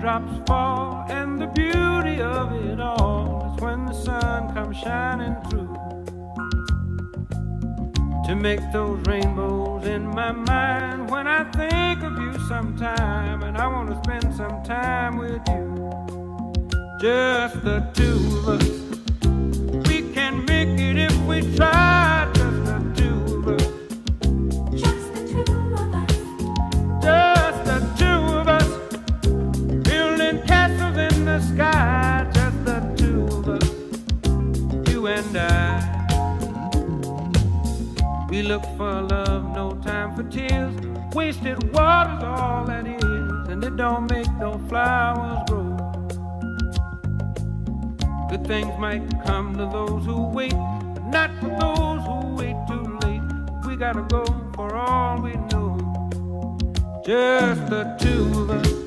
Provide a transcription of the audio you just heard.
Drops fall and the beauty of it all is when the sun comes shining through to make those rainbows in my mind when I think of you sometime, and I want to spend some time with you, just the two of us. We can make it if we try, just the two of us. Just the two of us. Just the two of us. Building castles in the sky, just the two of us, you and I. We look for love, no time for tears. Wasted water's all that is, and it don't make no flowers grow. Good things might come to those who wait, but not for those who wait too late. We gotta go for all we know, just the two of us.